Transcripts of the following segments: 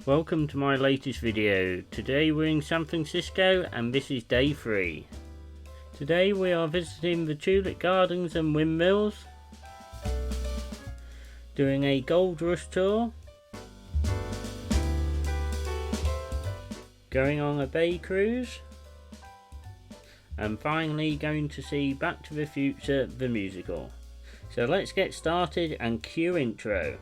Welcome to my latest video. Today we're in San Francisco and this is day 3. Today we are visiting the Tulip Gardens and Windmills, doing a gold rush tour, going on a bay cruise, and finally going to see Back to the Future the musical. So let's get started and cue intro.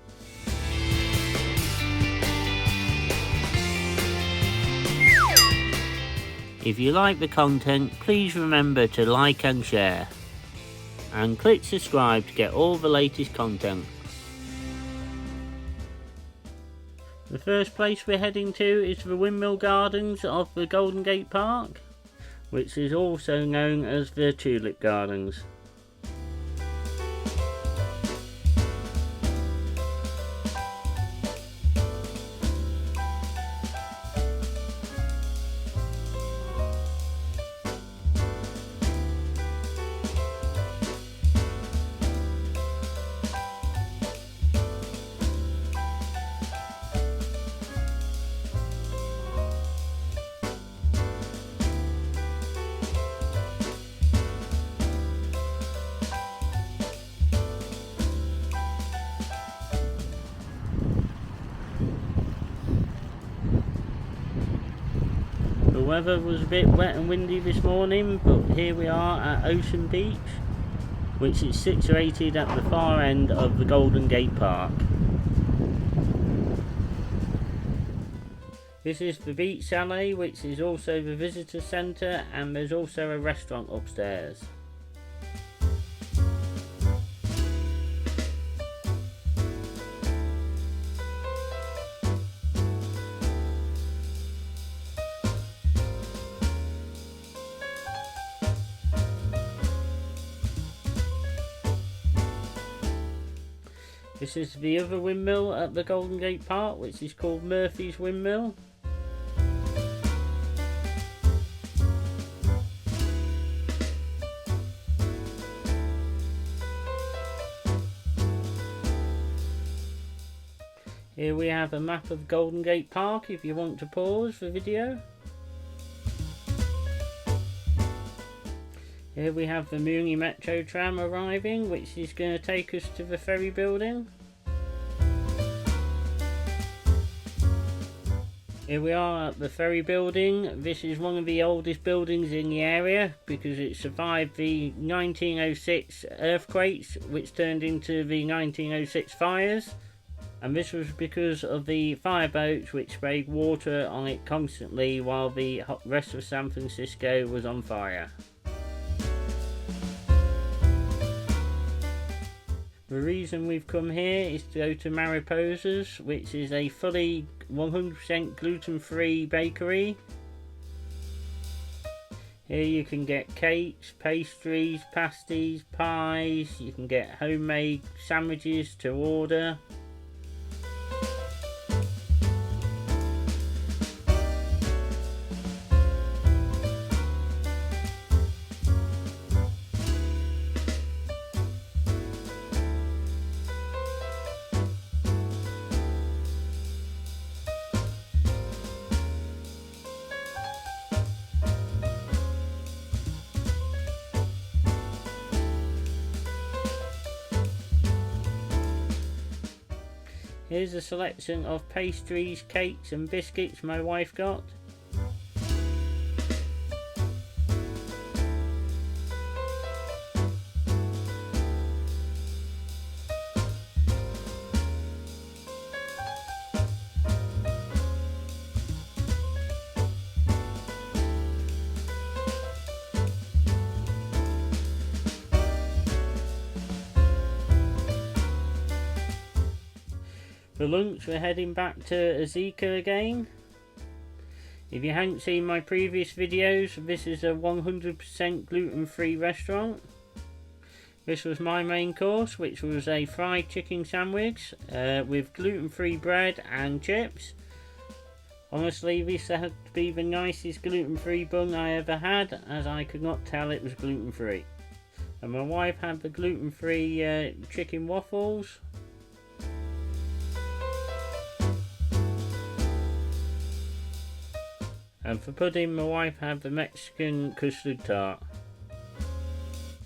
If you like the content, please remember to like and share, and click subscribe to get all the latest content. The first place we're heading to is the Windmill Gardens of the Golden Gate Park, which is also known as the Tulip Gardens. The weather was a bit wet and windy this morning, but here we are at Ocean Beach, which is situated at the far end of the Golden Gate Park. This is the beach chalet, which is also the visitor centre, and there's also a restaurant upstairs. This is the other windmill at the Golden Gate Park, which is called Murphy's Windmill. Here we have a map of Golden Gate Park if you want to pause the video. Here we have the Muni Metro tram arriving, which is going to take us to the Ferry Building. Here we are at the Ferry Building. This is one of the oldest buildings in the area because it survived the 1906 earthquakes, which turned into the 1906 fires. And this was because of the fireboats which sprayed water on it constantly while the rest of San Francisco was on fire. The reason we've come here is to go to Mariposa's, which is a fully 100% gluten-free bakery. Here you can get cakes, pastries, pasties, pies, you can get homemade sandwiches to order. Here's a selection of pastries, cakes and biscuits my wife got. For lunch we're heading back to Azeka again. If you haven't seen my previous videos, this is a 100% gluten-free restaurant. This was my main course, which was a fried chicken sandwich with gluten-free bread and chips. Honestly, this had to be the nicest gluten-free bun I ever had, as I could not tell it was gluten-free. And my wife had the gluten-free chicken waffles. And for pudding, my wife had the Mexican custard tart.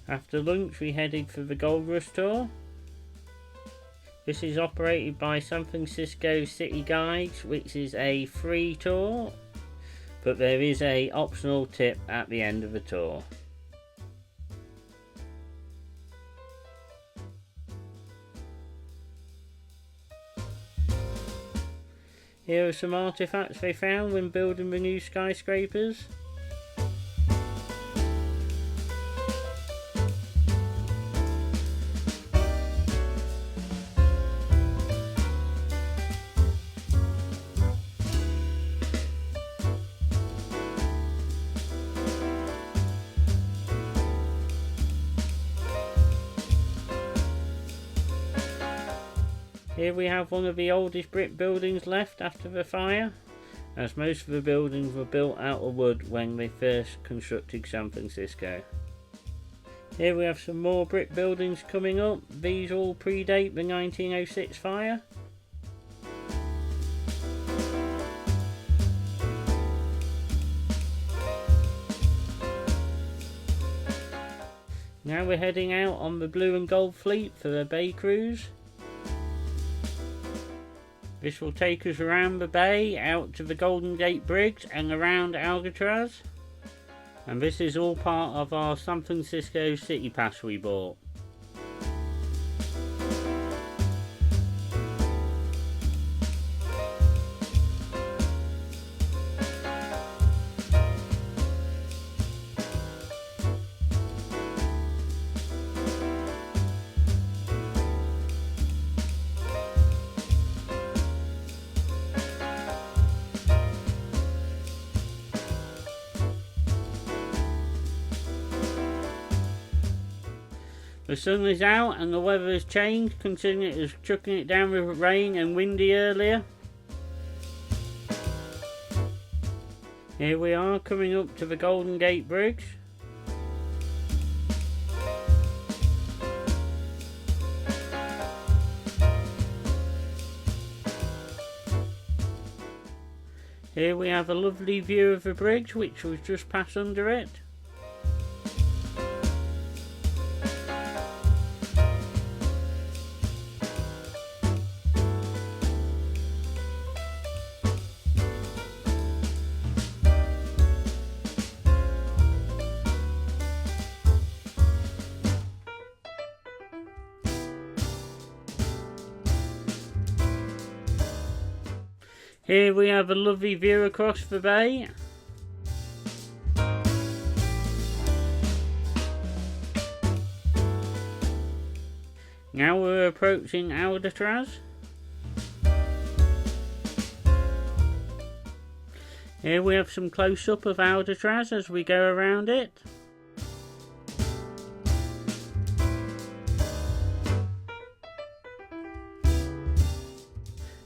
After lunch we headed for the Gold Rush tour. This is operated by San Francisco City Guides, which is a free tour, but there is a optional tip at the end of the tour. Here are some artifacts they found when building the new skyscrapers. Here we have one of the oldest brick buildings left after the fire, as most of the buildings were built out of wood when they first constructed San Francisco. Here we have some more brick buildings coming up. These all predate the 1906 fire. Now we're heading out on the Blue and Gold Fleet for the bay cruise. This will take us around the bay, out to the Golden Gate Bridge and around Alcatraz. And this is all part of our San Francisco City Pass we bought. The sun is out and the weather has changed, considering it was chucking it down with rain and windy earlier. Here we are coming up to the Golden Gate Bridge. Here we have a lovely view of the bridge, which was just passed under it. Here we have a lovely view across the bay. Now we're approaching Alcatraz. Here we have some close-up of Alcatraz as we go around it.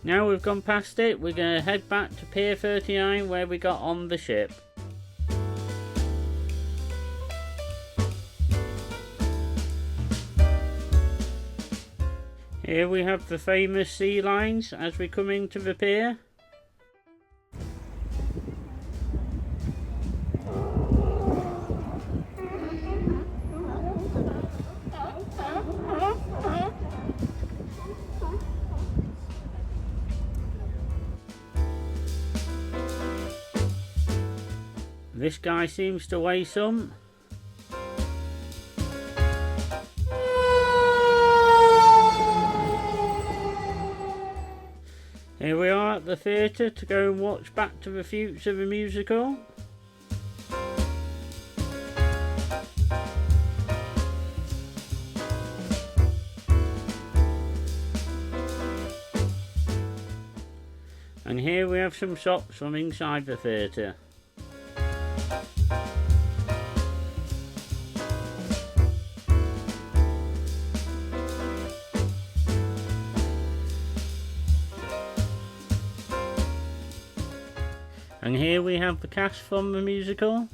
Now we've gone past it, we're going to head back to Pier 39 where we got on the ship. Here we have the famous sea lines as we come into the pier. This guy seems to weigh some. Here we are at the theatre to go and watch Back to the Future the musical. And here we have some shops from inside the theatre. And here we have the cast from the musical.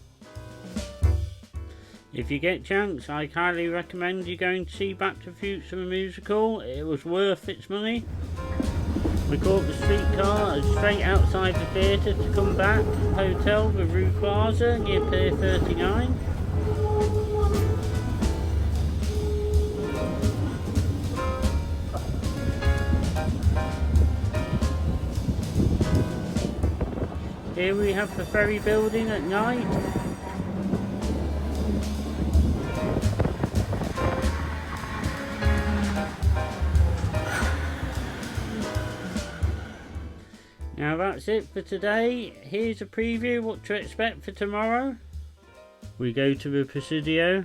If you get a chance, I highly recommend you going to see Back to the Future the musical. It was worth its money. We caught the streetcar as straight outside the theatre to come back. Hotel, the Riu Plaza near Pier 39. Here we have the Ferry Building at night. Now that's it for today. Here's a preview what to expect for tomorrow. We go to the Presidio,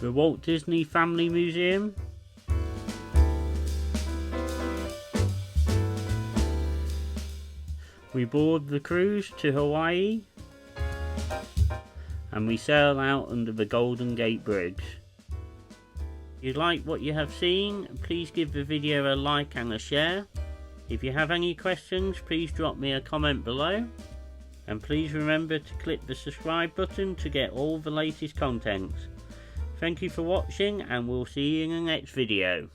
the Walt Disney Family Museum, we board the cruise to Hawaii, and we sail out under the Golden Gate Bridge. If you like what you have seen, please give the video a like and a share. If you have any questions, please drop me a comment below. And please remember to click the subscribe button to get all the latest content. Thank you for watching, and we'll see you in the next video.